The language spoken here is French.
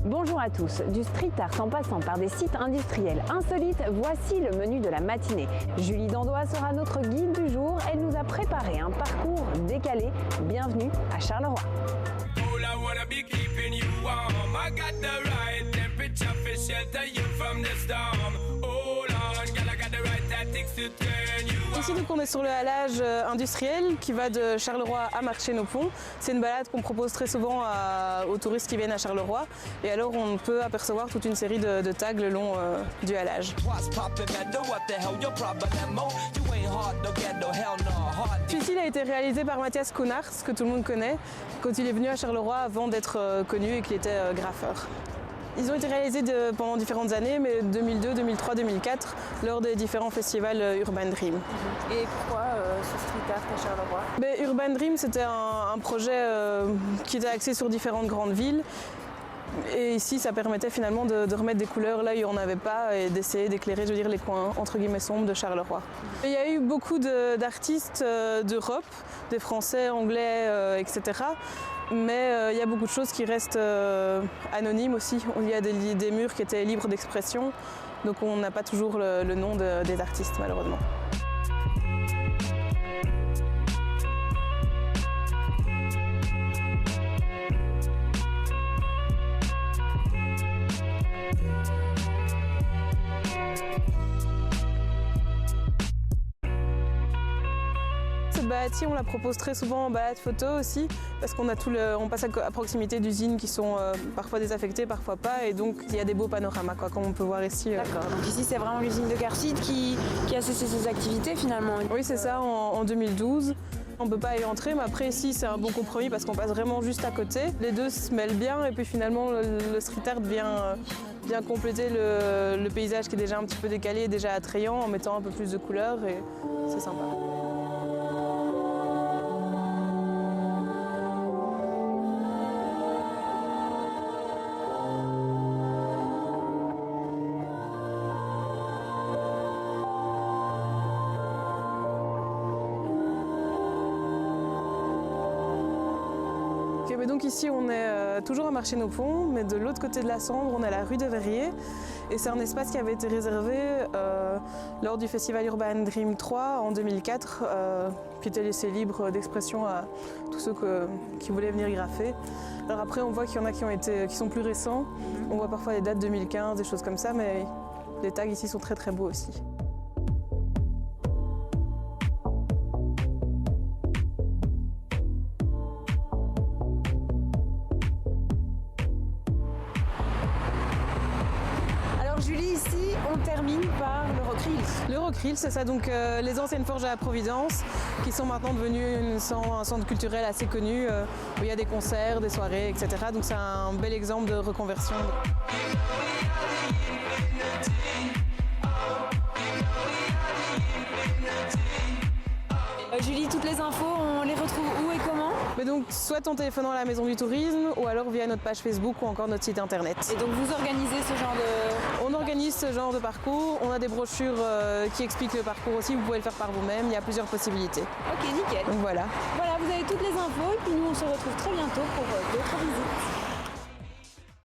Bonjour à tous, du street art en passant par des sites industriels insolites, voici le menu de la matinée. Julie Dandois sera notre guide du jour, elle nous a préparé un parcours décalé. Bienvenue à Charleroi. Ici donc on est sur le halage industriel qui va de Charleroi à Marché-nos-Ponts. C'est une balade qu'on propose très souvent aux touristes qui viennent à Charleroi et alors on peut apercevoir toute une série de tags le long du halage. Celui-ci il a été réalisé par Mathias Koenarts, que tout le monde connaît, quand il est venu à Charleroi avant d'être connu et qu'il était graffeur. Ils ont été réalisés pendant différentes années, mais 2002, 2003, 2004, lors des différents festivals Urban Dream. Et pourquoi ce street art à Charleroi? Urban Dream, c'était un projet qui était axé sur différentes grandes villes. Et ici, ça permettait finalement de remettre des couleurs là où il n'y en avait pas et d'essayer d'éclairer, je veux dire, les coins entre guillemets sombres de Charleroi. Et il y a eu beaucoup d'artistes d'Europe, des Français, Anglais, etc. Mais il y a beaucoup de choses qui restent anonymes aussi. Il y a des murs qui étaient libres d'expression, donc on n'a pas toujours le nom des artistes malheureusement. Cette balade-ci, on la propose très souvent en balade photo aussi, parce qu'on a on passe à proximité d'usines qui sont parfois désaffectées, parfois pas, et donc il y a des beaux panoramas, comme on peut voir ici. D'accord, donc ici c'est vraiment l'usine de Carseed qui a cessé ses activités finalement. Oui, c'est ça, en 2012. On ne peut pas y entrer, mais après ici c'est un bon compromis parce qu'on passe vraiment juste à côté. Les deux se mêlent bien et puis finalement le street art vient compléter le paysage qui est déjà un petit peu décalé, déjà attrayant, en mettant un peu plus de couleurs et c'est sympa. Donc ici on est toujours à Marché-nos-Ponts, mais de l'autre côté de la Sambre on est à la rue de Verrier et c'est un espace qui avait été réservé lors du festival Urban Dream 3 en 2004 qui était laissé libre d'expression à tous ceux qui voulaient venir graffer. Alors après on voit qu'il y en a qui sont plus récents, on voit parfois les dates 2015, des choses comme ça, mais les tags ici sont très très beaux aussi. Julie, ici, on termine par le Rockrill. Le Rockrill, c'est ça, donc les anciennes forges à la Providence, qui sont maintenant devenues un centre culturel assez connu, où il y a des concerts, des soirées, etc. Donc c'est un bel exemple de reconversion. Julie, toutes les infos, on les retrouve où et comment? Mais donc, soit en téléphonant à la Maison du Tourisme, ou alors via notre page Facebook ou encore notre site internet. Et donc vous organisez ce genre de... On organise ce genre de parcours, on a des brochures qui expliquent le parcours aussi, vous pouvez le faire par vous-même, il y a plusieurs possibilités. Ok, nickel. Donc voilà. Voilà, vous avez toutes les infos et puis nous on se retrouve très bientôt pour d'autres visites.